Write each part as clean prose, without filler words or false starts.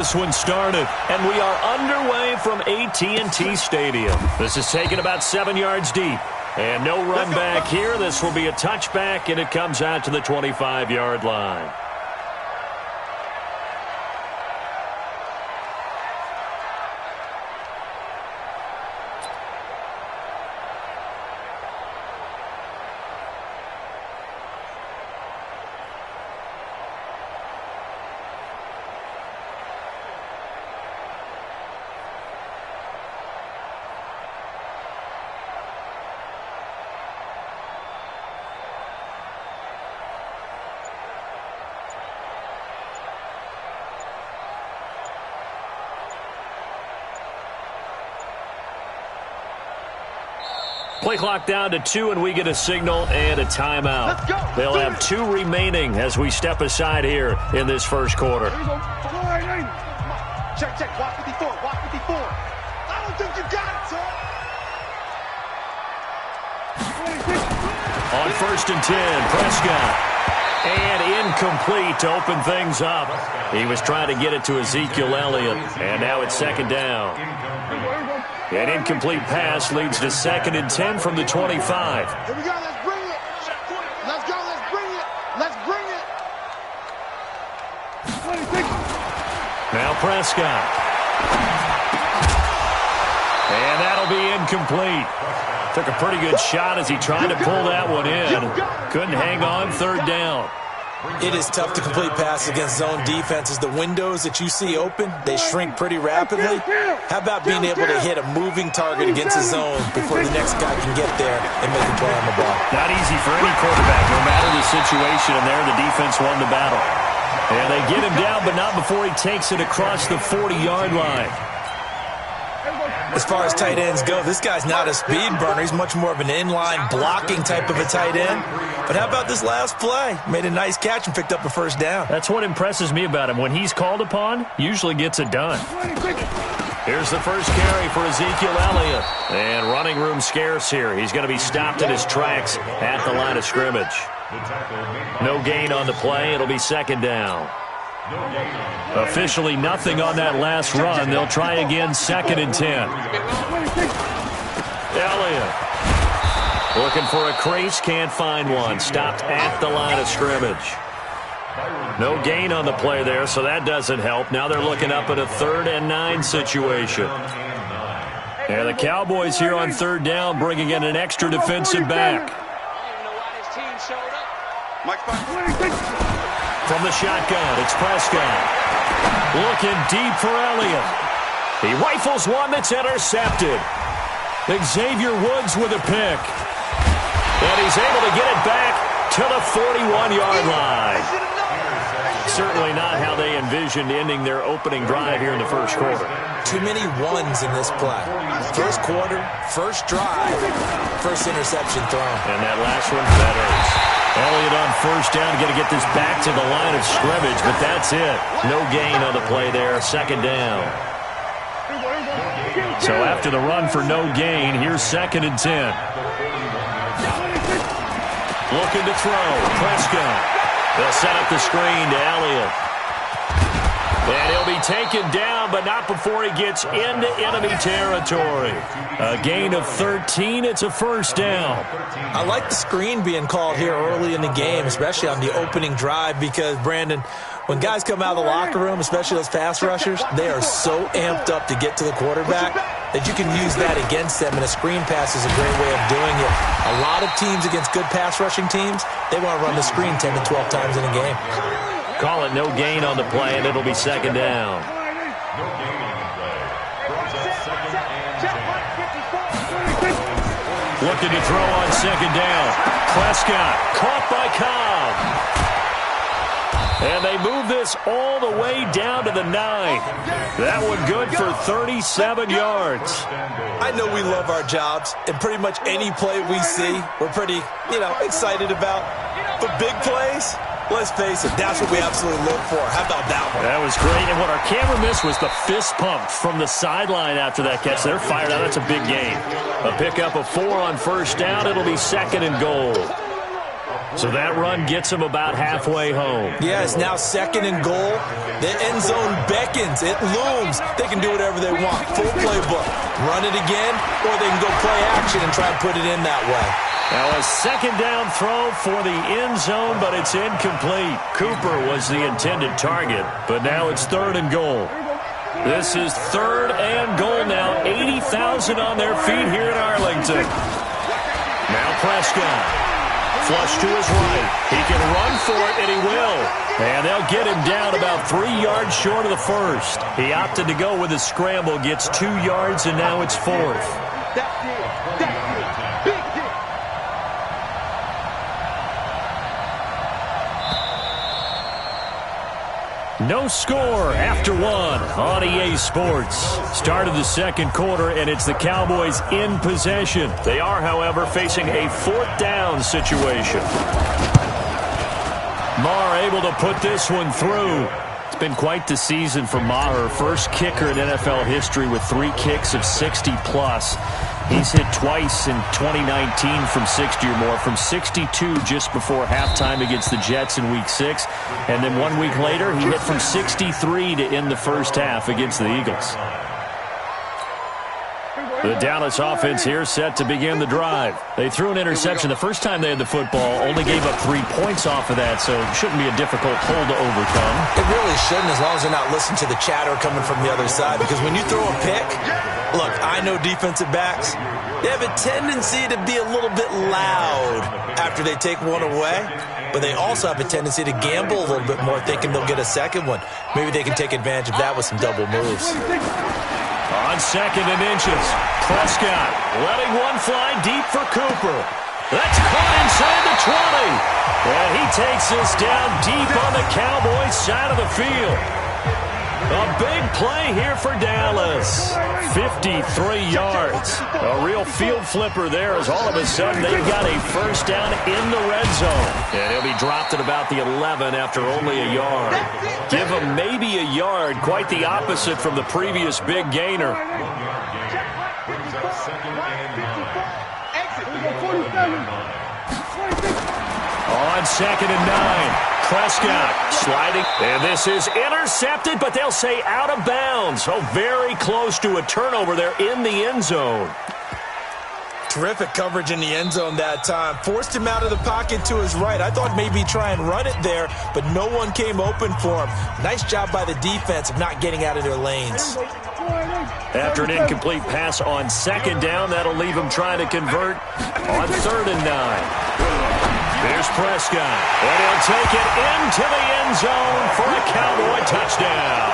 This one started, and we are underway from AT&T Stadium. This is taken about 7 yards deep, and no run back here. This will be a touchback, and it comes out to the 25-yard line. Play clock down to 2, and we get a signal and a timeout. They'll have 2 remaining as we step aside here in this first quarter. Check, check. Walk 54. Walk 54. I don't think you got it, sir. On 1st and 10, Prescott. And incomplete to open things up. He was trying to get it to Ezekiel Elliott, and now it's 2nd down. An incomplete pass leads to 2nd and 10 from the 25. Here we go. Let's bring it. Let's go. Let's bring it. Let's bring it. Now Prescott. And that'll be incomplete. Took a pretty good shot as he tried to pull that one in. Couldn't hang on, 3rd down. It is tough to complete passes against zone defenses. The windows that you see open, they shrink pretty rapidly. How about being able to hit a moving target against a zone before the next guy can get there and make a play on the ball? Not easy for any quarterback, no matter the situation, and there the defense won the battle. And they get him down, but not before he takes it across the 40-yard line. As far as tight ends go, this guy's not a speed burner. He's much more of an inline blocking type of a tight end. But how about this last play? Made a nice catch and picked up a 1st down. That's what impresses me about him. When he's called upon, usually gets it done. Here's the first carry for Ezekiel Elliott. And running room scarce here. He's going to be stopped in his tracks at the line of scrimmage. No gain on the play. It'll be 2nd down. Officially nothing on that last run. They'll try again, 2nd and 10. Elliott looking for a crease, can't find one. Stopped at the line of scrimmage. No gain on the play there, so that doesn't help. Now they're looking up at a 3rd and 9 situation. And the Cowboys here on 3rd down bringing in an extra defensive back. From the shotgun, it's Prescott. Looking deep for Elliott. He rifles one that's intercepted. Xavier Woods with a pick. And he's able to get it back to the 41-yard line. Certainly not how they envisioned ending their opening drive here in the first quarter. Too many ones in this play. First quarter, first drive, first interception thrown. And that last one, that hurts. Elliott on 1st down, going to get this back to the line of scrimmage, but that's it. No gain on the play there, 2nd down. So after the run for no gain, here's 2nd and 10. Looking to throw, Prescott. They'll set up the screen to Elliott. And he'll be taken down, but not before he gets into enemy territory. A gain of 13. It's a 1st down. I like the screen being called here early in the game, especially on the opening drive, because, Brandon, when guys come out of the locker room, especially those pass rushers, they are so amped up to get to the quarterback that you can use that against them, and a screen pass is a great way of doing it. A lot of teams against good pass rushing teams, they want to run the screen 10 to 12 times in a game. Call it no gain on the play, and it'll be 2nd down. Looking to throw on 2nd down. Prescott caught by Cobb. And they move this all the way down to the 9. That one good for 37 yards. I know we love our jobs, and pretty much any play we see, we're pretty, excited about. But big plays, let's face it, that's what we absolutely look for. How about that one? That was great. And what our camera missed was the fist pump from the sideline after that catch. They're fired out. That's a big gain. A pickup of 4 on 1st down. It'll be 2nd and goal. So that run gets him about halfway home. Yeah, it's now 2nd and goal. The end zone beckons. It looms. They can do whatever they want. Full playbook. Run it again, or they can go play action and try and put it in that way. Now a 2nd down throw for the end zone, but it's incomplete. Cooper was the intended target, but now it's 3rd and goal. This is 3rd and goal now. 80,000 on their feet here in Arlington. Now Prescott. Flush to his right. He can run for it, and he will. And they'll get him down about 3 yards short of the first. He opted to go with a scramble, gets 2 yards, and now it's 4th. No score after 1 on EA Sports. Start of the 2nd quarter, and it's the Cowboys in possession. They are, however, facing a 4th down situation. Maher able to put this one through. It's been quite the season for Maher. First kicker in NFL history with 3 kicks of 60-plus. He's hit twice in 2019 from 60 or more, from 62 just before halftime against the Jets in Week 6. And then 1 week later, he hit from 63 to end the first half against the Eagles. The Dallas offense here set to begin the drive. They threw an interception the first time they had the football, only gave up 3 points off of that, so it shouldn't be a difficult hole to overcome. It really shouldn't, as long as they're not listening to the chatter coming from the other side, because when you throw a pick, look, I know defensive backs, they have a tendency to be a little bit loud after they take one away, but they also have a tendency to gamble a little bit more, thinking they'll get a second one. Maybe they can take advantage of that with some double moves. On 2nd and inches, Prescott letting one fly deep for Cooper. That's caught inside the 20. And he takes us down deep on the Cowboys side of the field. A big play here for Dallas. 53 yards. A real field flipper there, as all of a sudden they've got a first down in the red zone. And he'll be dropped at about the 11 after only a yard. Give him maybe a yard, quite the opposite from the previous big gainer. On 2nd and 9. Prescott sliding, and this is intercepted, but they'll say out of bounds. Oh, very close to a turnover there in the end zone. Terrific coverage in the end zone that time. Forced him out of the pocket to his right. I thought maybe try and run it there, but no one came open for him. Nice job by the defense of not getting out of their lanes. After an incomplete pass on 2nd down, that'll leave him trying to convert on 3rd and 9. There's Prescott, and he'll take it into the end zone for a Cowboy touchdown.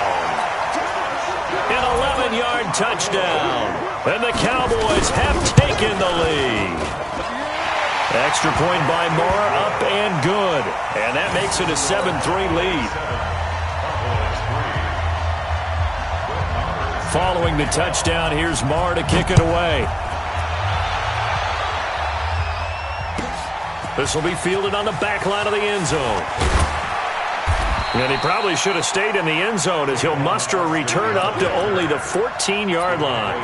An 11-yard touchdown, and the Cowboys have taken the lead. Extra point by Moore, up and good, and that makes it a 7-3 lead. Following the touchdown, here's Maher to kick it away. This will be fielded on the back line of the end zone. And he probably should have stayed in the end zone, as he'll muster a return up to only the 14-yard line.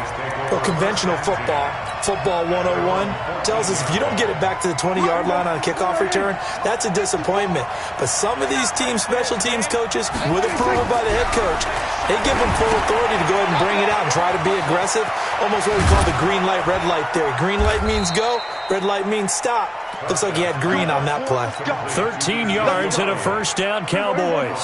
Well, conventional football 101, tells us if you don't get it back to the 20-yard line on a kickoff return, that's a disappointment. But some of these special teams coaches, with approval by the head coach, they give them full authority to go ahead and bring it out and try to be aggressive. Almost what we call the green light, red light theory. Green light means go, red light means stop. Looks like he had green on that play. 13 yards and a first down, Cowboys.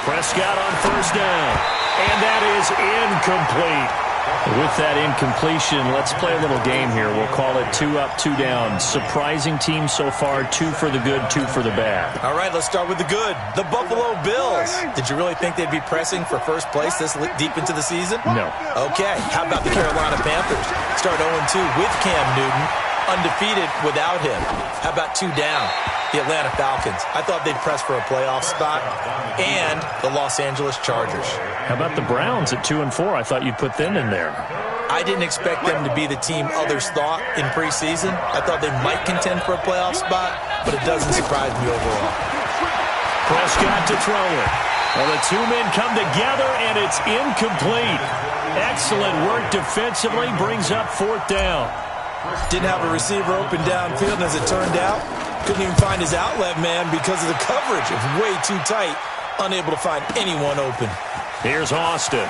Prescott on first down, and that is incomplete. With that incompletion, let's play a little game here. We'll call it 2 up, 2 down. Surprising team so far, 2 for the good, 2 for the bad. All right, let's start with the good. The Buffalo Bills. Did you really think they'd be pressing for first place this deep into the season? No. Okay, how about the Carolina Panthers? Start 0-2 with Cam Newton, undefeated without him. How about 2 down? The Atlanta Falcons. I thought they'd press for a playoff spot. And the Los Angeles Chargers. How about the Browns at 2-4? I thought you'd put them in there. I didn't expect them to be the team others thought in preseason. I thought they might contend for a playoff spot, but it doesn't surprise me overall. Prescott to throw it. Well, the 2 men come together, and it's incomplete. Excellent work defensively, brings up 4th down. Didn't have a receiver open downfield, and as it turned out, couldn't even find his outlet man because of the coverage. It was way too tight, unable to find anyone open. Here's Austin.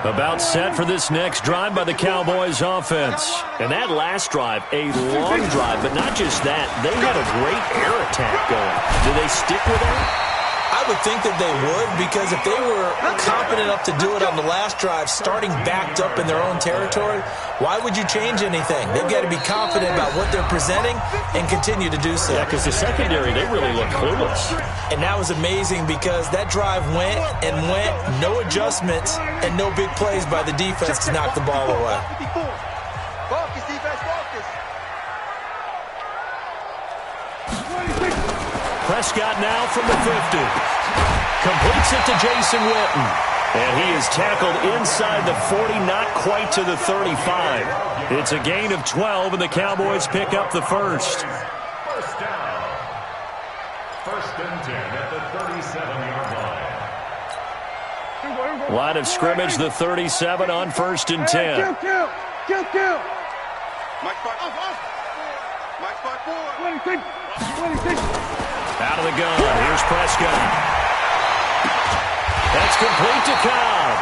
About set for this next drive by the Cowboys offense. And that last drive, a long drive, but not just that. They had a great air attack going. Do they stick with that? I would think that they would, because if they were confident enough to do it on the last drive, starting backed up in their own territory, why would you change anything? They've got to be confident about what they're presenting and continue to do so. Yeah, because the secondary, they really look clueless. And that was amazing because that drive went and went, no adjustments, and no big plays by the defense to knock the ball away. Focus, defense, focus. Prescott now from the 50. Completes it to Jason Witten. And he is tackled inside the 40, not quite to the 35. It's a gain of 12, and the Cowboys pick up the first. First down. 1st and 10 at the 37-yard line. Line of scrimmage, the 37 on 1st and 10. Kill. Mike spot. Mike spot 4. Out of the gun. Here's Prescott. That's complete to Cobb.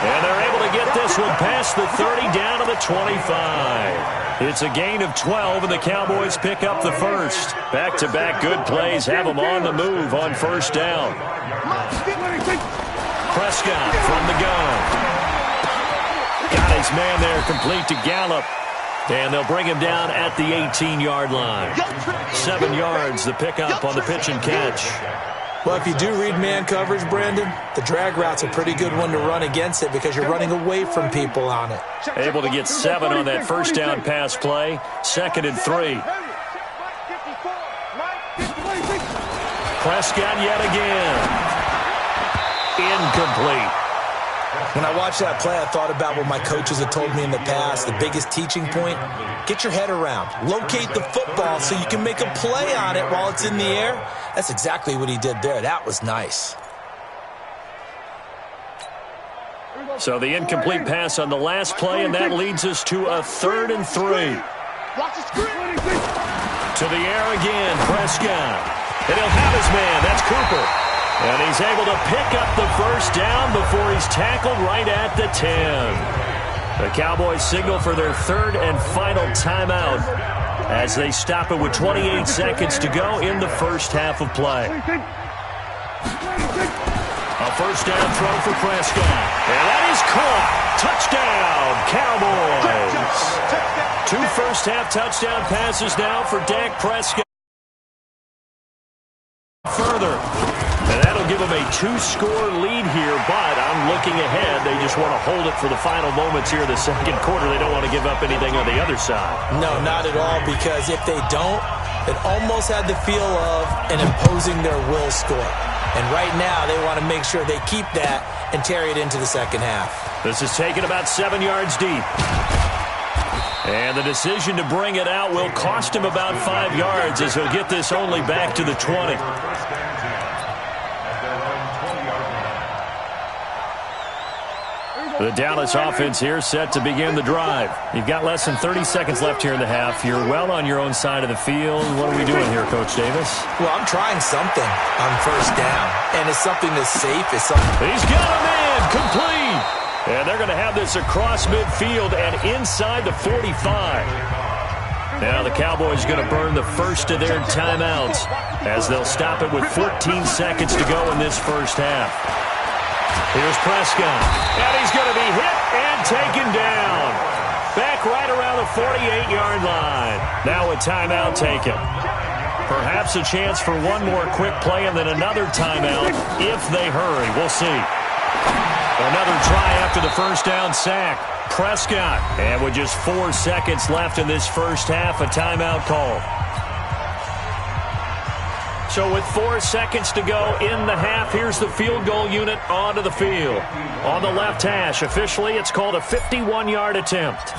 And they're able to get this one past the 30 down to the 25. It's a gain of 12, and the Cowboys pick up the first. Back-to-back good plays have them on the move on 1st down. Prescott from the gun. Got his man there, complete to Gallup. And they'll bring him down at the 18-yard line. 7 yards, the pickup on the pitch and catch. Well, if you do read man coverage, Brandon, the drag route's a pretty good one to run against it because you're running away from people on it. Able to get 7 on that 1st down pass play. 2nd and 3. Prescott yet again. Incomplete. When I watched that play, I thought about what my coaches had told me in the past. The biggest teaching point, get your head around. Locate the football so you can make a play on it while it's in the air. That's exactly what he did there. That was nice. So the incomplete pass on the last play, and that leads us to a 3rd and 3. To the air again, Prescott. And he'll have his man. That's Cooper. And he's able to pick up the 1st down before he's tackled right at the 10. The Cowboys signal for their 3rd and final timeout as they stop it with 28 seconds to go in the first half of play. A 1st down throw for Prescott. And that is caught. Touchdown, Cowboys. 2 first-half touchdown passes now for Dak Prescott. Further. And that'll give them a 2-score lead here, but I'm looking ahead. They just want to hold it for the final moments here in the 2nd quarter. They don't want to give up anything on the other side. No, not at all, because if they don't, it almost had the feel of an imposing their will score. And right now, they want to make sure they keep that and carry it into the 2nd half. This is taken about 7 yards deep. And the decision to bring it out will cost him about 5 yards as he'll get this only back to the 20. The Dallas offense here set to begin the drive. You've got less than 30 seconds left here in the half. You're well on your own side of the field. What are we doing here, Coach Davis? Well, I'm trying something on 1st down, and it's something that's safe. It's something. He's got him in, complete. And they're going to have this across midfield and inside the 45. Now the Cowboys going to burn the first of their timeouts as they'll stop it with 14 seconds to go in this first half. Here's Prescott, and he's going to be hit and taken down. Back right around the 48-yard line. Now a timeout taken. Perhaps a chance for one more quick play and then another timeout if they hurry. We'll see. Another try after the 1st down sack. Prescott, and with just 4 seconds left in this first half, a timeout call. So with 4 seconds to go in the half, here's the field goal unit onto the field. On the left hash, officially it's called a 51-yard attempt.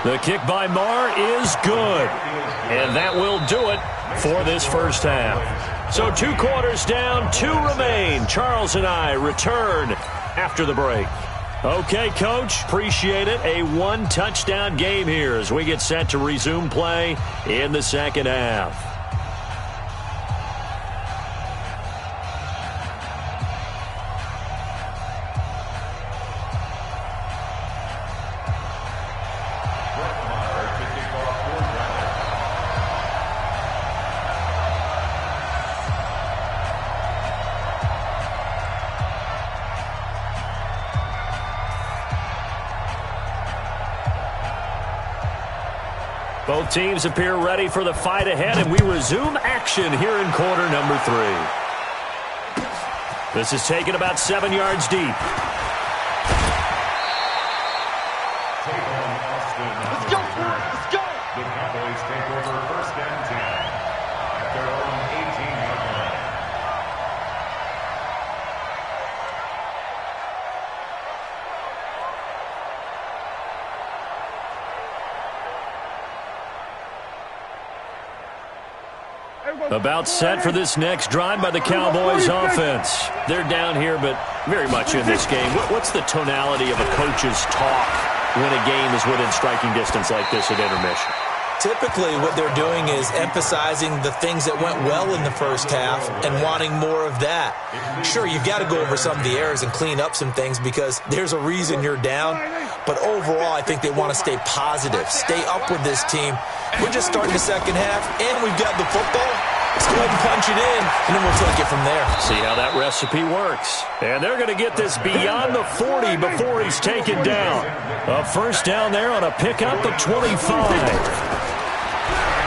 The kick by Marr is good. And that will do it for this first half. So 2 quarters down, 2 remain. Charles and I return after the break. Okay, Coach, appreciate it. A 1-touchdown game here as we get set to resume play in the second half. Both teams appear ready for the fight ahead, and we resume action here in quarter number 3. This is taken about 7 yards deep. Let's go, let's go. The Cowboys take over first and 10 at their own 18-yard line. About set for this next drive by the Cowboys offense. They're down here, but very much in this game. What's the tonality of a coach's talk when a game is within striking distance like this at intermission? Typically, what they're doing is emphasizing the things that went well in the first half and wanting more of that. Sure, you've got to go over some of the errors and clean up some things because there's a reason you're down. But overall, I think they want to stay positive, stay up with this team. We're just starting the second half, and we've got the football. Let's go ahead and punch it in, and then we'll take it from there. See how that recipe works. And they're going to get this beyond the 40 before he's taken down. A first down there on a pickup of 25.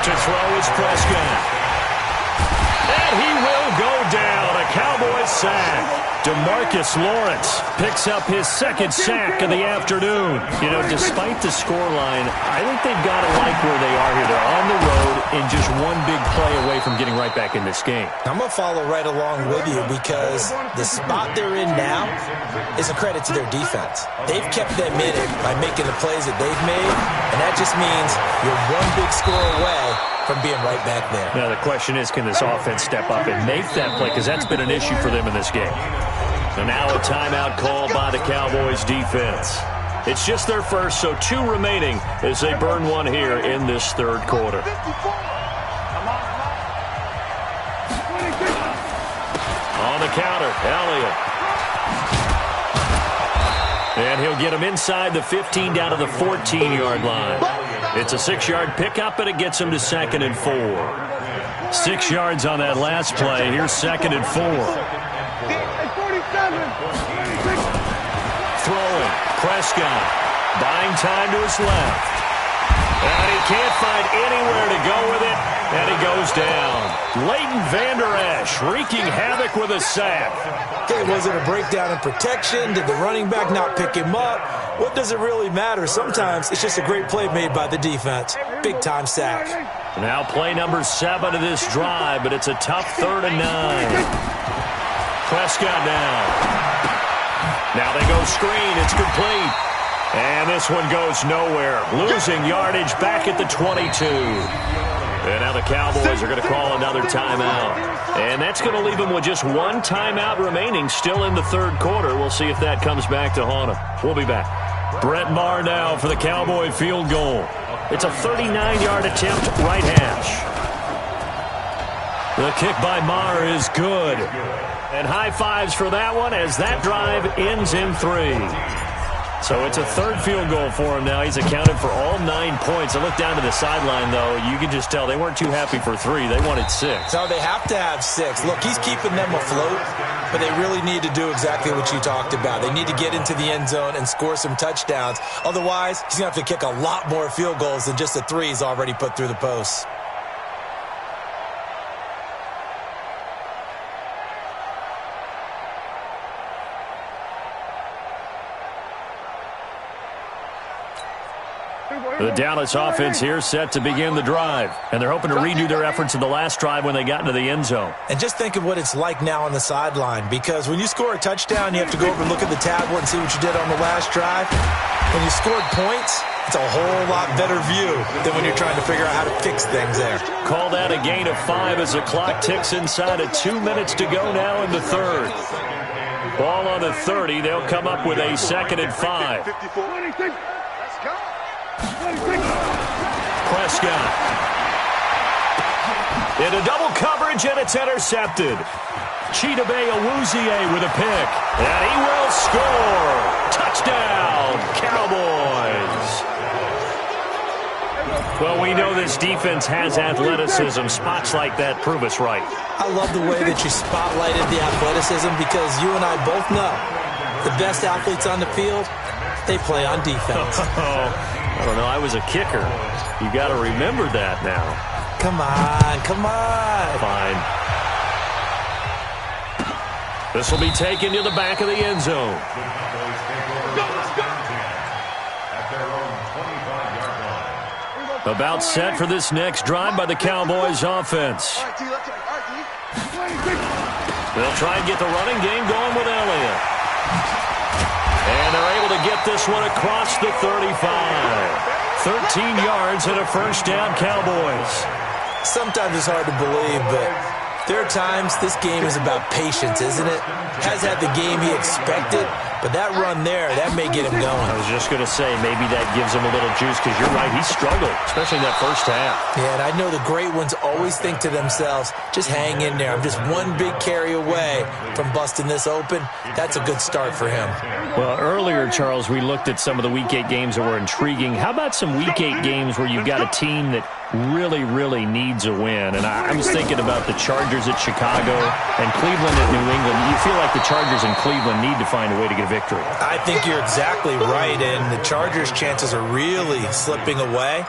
To throw is Prescott. And he will go down. A Cowboys sack. DeMarcus Lawrence picks up his second sack of the afternoon. You know, despite the scoreline, I think they've got to like where they are here. They're on the road and just one big play away from getting right back in this game. I'm going to follow right along with you because the spot they're in now is a credit to their defense. They've kept them in it by making the plays that they've made, and that just means you're one big score away from being right back there. Now, the question is, can this offense step up and make that play? Because that's been an issue for them in this game. And now a timeout called by the Cowboys defense. It's just their first, so 2 remaining as they burn one here in this third quarter. On the counter, Elliott. And he'll get him inside the 15 down to the 14-yard line. It's a 6-yard pickup, and it gets him to 2nd and 4. 6 yards on that last play. Here's 2nd and 4. Throwing, Prescott, buying time to his left. And he can't find anywhere to go with it, and he goes down. Leighton Vander Esch wreaking havoc with a sack. Okay, was it a breakdown in protection? Did the running back not pick him up? What does it really matter? Sometimes it's just a great play made by the defense. Big-time sack. Now play number 7 of this drive, but it's a tough 3rd and 9. Prescott now. Now they go screen. It's complete. And this one goes nowhere. Losing yardage back at the 22. And now the Cowboys are going to call another timeout. And that's going to leave them with just 1 timeout remaining still in the third quarter. We'll see if that comes back to haunt them. We'll be back. Brett Maher now for the Cowboy field goal. It's a 39-yard attempt, right hash. The kick by Maher is good. And high fives for that one as that drive ends in 3. So it's a 3rd field goal for him now. He's accounted for all 9 points. I look down to the sideline, though. You can just tell they weren't too happy for 3. They wanted 6. No, they have to have 6. Look, he's keeping them afloat, but they really need to do exactly what you talked about. They need to get into the end zone and score some touchdowns. Otherwise, he's going to have to kick a lot more field goals than just the 3 he's already put through the posts. The Dallas offense here set to begin the drive. And they're hoping to redo their efforts in the last drive when they got into the end zone. And just think of what it's like now on the sideline, because when you score a touchdown, you have to go over and look at the tablet and see what you did on the last drive. When you scored points, it's a whole lot better view than when you're trying to figure out how to fix things there. Call that a gain of 5 as the clock ticks inside of 2 minutes to go now in the third. Ball on the 30. They'll come up with a 2nd and 5. Prescott. Into double coverage, and it's intercepted. Chidobe Awuzie with a pick. And he will score. Touchdown, Cowboys. Well, we know this defense has athleticism. Spots like that prove us right. I love the way that you spotlighted the athleticism, because you and I both know the best athletes on the field, they play on defense. I don't know. I was a kicker. You got to remember that now. Come on, come on. Fine. This will be taken to the back of the end zone. About set for this next drive by the Cowboys offense. They'll try and get the running game going with Elliott. And they're able to get this one across the 35. 13 yards and a first down, Cowboys. Sometimes it's hard to believe, but there are times this game is about patience, isn't it? Has had the game he expected, but that run there, that may get him going. I was just going to say, maybe that gives him a little juice, because you're right, he struggled, especially in that first half. Yeah, and I know the great ones always think to themselves, just hang in there. I'm just one big carry away from busting this open. That's a good start for him. Well, earlier, Charles, we looked at some of the Week 8 games that were intriguing. How about some Week 8 games where you've got a team that really, really needs a win? And I was thinking about the Chargers at Chicago and Cleveland at New England. You feel like the Chargers and Cleveland need to find a way to get a victory. I think you're exactly right, and the Chargers' chances are really slipping away.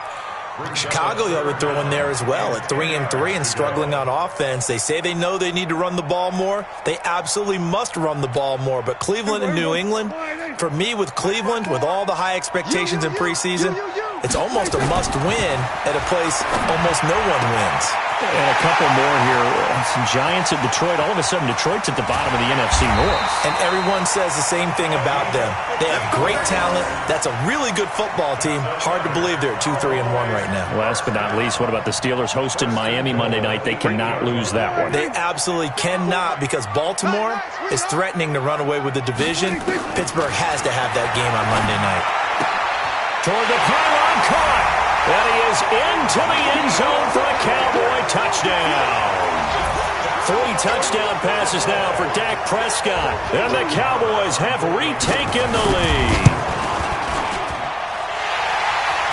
Chicago, you would throw in there as well at 3-3 and struggling on offense. They say they know they need to run the ball more. They absolutely must run the ball more. But Cleveland and New England, for me with Cleveland, with all the high expectations in preseason, it's almost a must-win at a place almost no one wins. And a couple more here. Some Giants of Detroit. All of a sudden, Detroit's at the bottom of the NFC North. And everyone says the same thing about them. They have great talent. That's a really good football team. Hard to believe they're at 2-3-1 right now. Last but not least, what about the Steelers hosting Miami Monday night? They cannot lose that one. They absolutely cannot, because Baltimore is threatening to run away with the division. Pittsburgh has to have that game on Monday night. Toward the pylon, caught. And he is into the end zone for a Cowboy touchdown. 3 touchdown passes now for Dak Prescott. And the Cowboys have retaken the lead.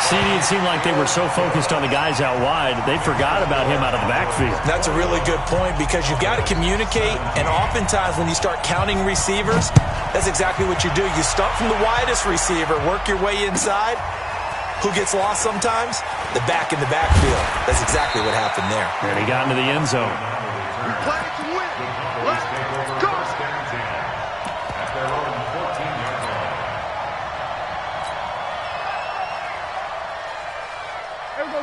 See, it seemed like they were so focused on the guys out wide, they forgot about him out of the backfield. That's a really good point, because you've got to communicate, and oftentimes when you start counting receivers, that's exactly what you do. You start from the widest receiver, work your way inside. Who gets lost sometimes? The back in the backfield. That's exactly what happened there. And he got into the end zone. We play to win. Let's go. At their own 14-yard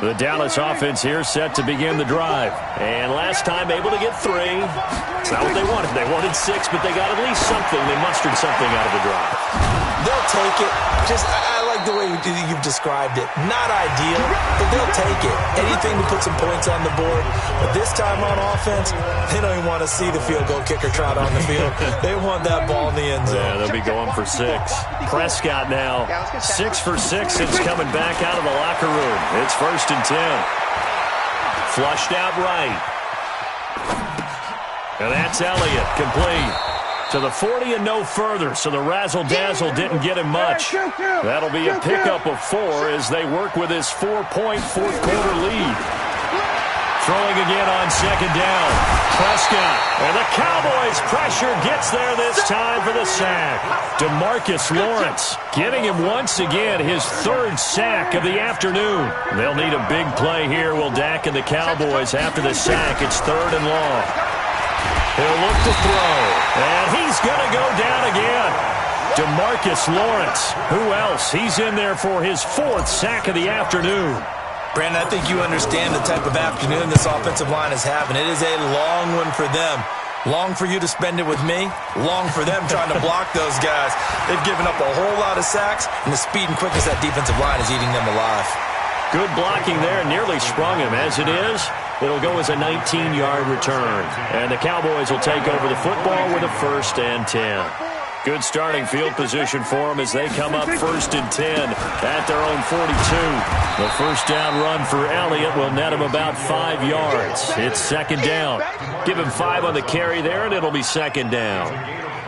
line. The Dallas offense here set to begin the drive. And last time able to get 3. It's not what they wanted. They wanted 6, but they got at least something. They mustered something out of the drive. They'll take it. I like the way you've described it. Not ideal, but they'll take it. Anything to put some points on the board. But this time on offense, they don't even want to see the field goal kicker trot on the field. They want that ball in the end zone. Yeah, they'll be going for 6. Prescott now 6 for 6 since coming back out of the locker room. It's 1st and 10. Flushed out right. And that's Elliott, complete to the 40 and no further, so the razzle-dazzle didn't get him much. That'll be a pickup of 4 as they work with his 4-point fourth-quarter lead. Throwing again on 2nd down. Prescott, and the Cowboys' pressure gets there this time for the sack. DeMarcus Lawrence getting him once again his 3rd sack of the afternoon. They'll need a big play here, will Dak and the Cowboys after the sack. It's 3rd and long. He'll look to throw, and he's going to go down again. DeMarcus Lawrence. Who else? He's in there for his 4th sack of the afternoon. Brandon, I think you understand the type of afternoon this offensive line is having. It is a long one for them. Long for you to spend it with me. Long for them trying to block those guys. They've given up a whole lot of sacks, and the speed and quickness that defensive line is eating them alive. Good blocking there. Nearly sprung him. As it is, it'll go as a 19-yard return. And the Cowboys will take over the football with a 1st and 10. Good starting field position for them as they come up 1st and 10 at their own 42. The first down run for Elliott will net him about 5 yards. It's 2nd down. Give him 5 on the carry there, and it'll be 2nd down.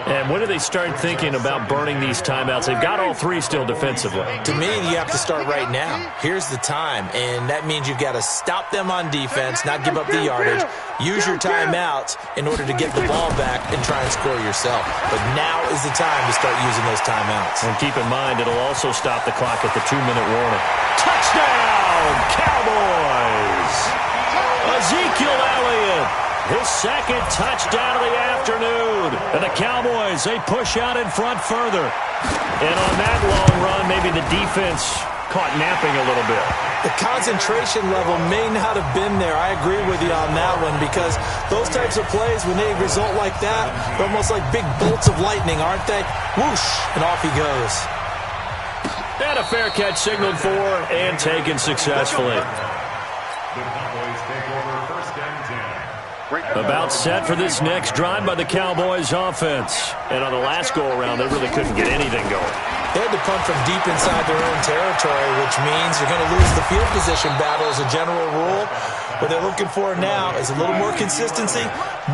And when do they start thinking about burning these timeouts? They've got all 3 still defensively. To me, you have to start right now. Here's the time, and that means you've got to stop them on defense, not give up the yardage, use your timeouts in order to get the ball back and try and score yourself. But now is the time to start using those timeouts. And keep in mind, it'll also stop the clock at the 2-minute warning. Touchdown, Cowboys! Ezekiel Elliott, his 2nd touchdown of the afternoon. And the Cowboys, they push out in front further. And on that long run, maybe the defense caught napping a little bit. The concentration level may not have been there. I agree with you on that one, because those types of plays, when they result like that, they're almost like big bolts of lightning, aren't they? Whoosh, and off he goes. And a fair catch signaled for and taken successfully. The Cowboys take over 1st and 10. About set for this next drive by the Cowboys offense. And on the last go-around, they really couldn't get anything going. They had to punt from deep inside their own territory, which means you're going to lose the field position battle as a general rule. What they're looking for now is a little more consistency,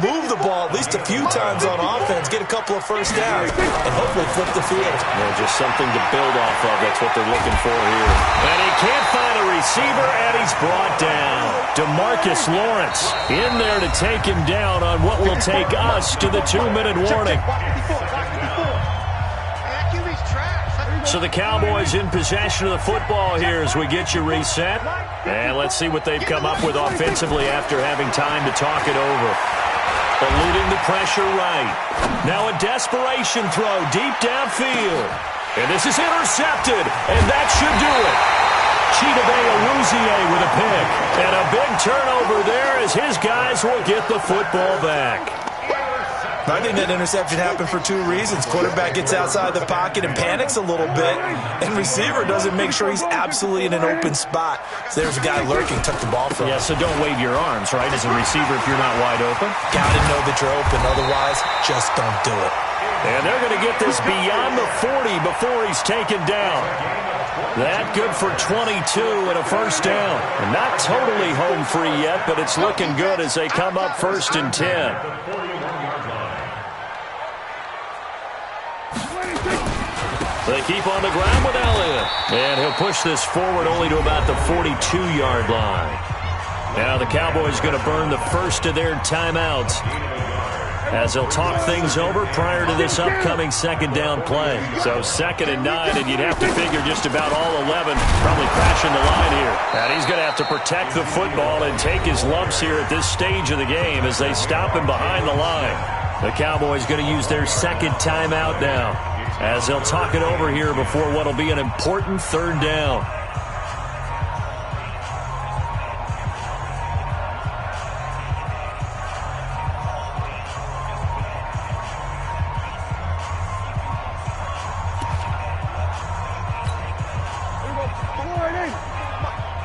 move the ball at least a few times on offense, get a couple of 1st downs, and hopefully flip the field. Yeah, just something to build off of. That's what they're looking for here. And he can't find a receiver, and he's brought down. DeMarcus Lawrence in there to take him down on what will take us to the 2-minute warning. So the Cowboys in possession of the football here as we get you reset. And let's see what they've come up with offensively after having time to talk it over. Eluding the pressure right. Now a desperation throw deep downfield. And this is intercepted, and that should do it. Chidobe Awuzie with a pick. And a big turnover there as his guys will get the football back. I think that interception happened for 2 reasons. Quarterback gets outside the pocket and panics a little bit, and receiver doesn't make sure he's absolutely in an open spot. So there's a guy lurking, took the ball from him. Yeah, so don't wave your arms, right, as a receiver if you're not wide open. Got to know that you're open, otherwise just don't do it. And they're going to get this beyond the 40 before he's taken down. That good for 22 and a 1st down. And not totally home free yet, but it's looking good as they come up 1st and 10. They keep on the ground with Elliott. And he'll push this forward only to about the 42-yard line. Now the Cowboys going to burn the first of their timeouts as they'll talk things over prior to this upcoming 2nd down play. So 2nd and 9, and you'd have to figure just about all 11 probably crashing the line here. And he's going to have to protect the football and take his lumps here at this stage of the game as they stop him behind the line. The Cowboys going to use their 2nd timeout now, as they'll talk it over here before what will be an important 3rd down.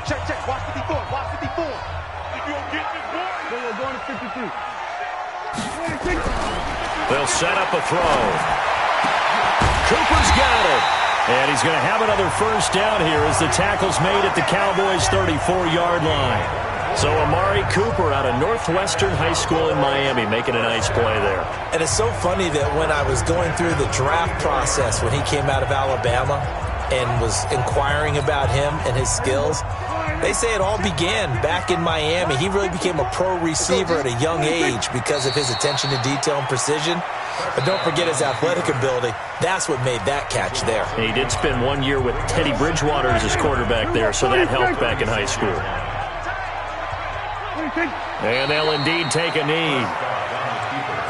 Check, watch 54, watch 54. You gonna get this boy? They're going to 52. They'll set up a throw. Cooper's got it. And he's going to have another 1st down here as the tackle's made at the Cowboys' 34-yard line. So Amari Cooper out of Northwestern High School in Miami making a nice play there. And it's so funny that when I was going through the draft process when he came out of Alabama and was inquiring about him and his skills, they say it all began back in Miami. He really became a pro receiver at a young age because of his attention to detail and precision. But don't forget his athletic ability. That's what made that catch there. He did spend 1 year with Teddy Bridgewater as his quarterback there, so that helped back in high school. And they'll indeed take a knee.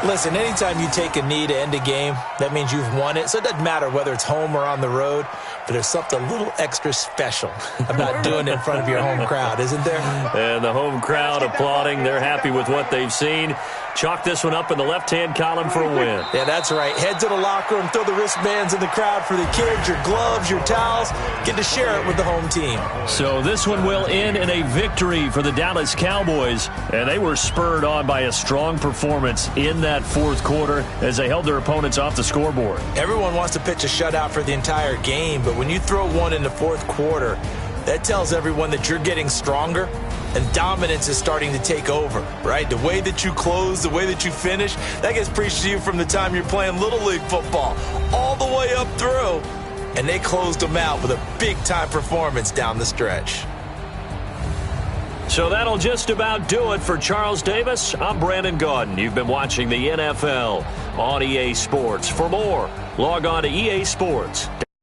Listen, anytime you take a knee to end a game, that means you've won it. So it doesn't matter whether it's home or on the road, but there's something a little extra special about doing it in front of your home crowd, isn't there? And the home crowd applauding. They're happy with what they've seen. Chalk this one up in the left-hand column for a win. Yeah, that's right. Head to the locker room, throw the wristbands in the crowd for the kids, your gloves, your towels. Get to share it with the home team. So this one will end in a victory for the Dallas Cowboys, and they were spurred on by a strong performance in that fourth quarter as they held their opponents off the scoreboard. Everyone wants to pitch a shutout for the entire game, but when you throw one in the fourth quarter, that tells everyone that you're getting stronger and dominance is starting to take over, right? The way that you close, the way that you finish, that gets preached to you from the time you're playing Little League football all the way up through. And they closed them out with a big-time performance down the stretch. So that'll just about do it for Charles Davis. I'm Brandon Gaudin. You've been watching the NFL on EA Sports. For more, log on to easports.com.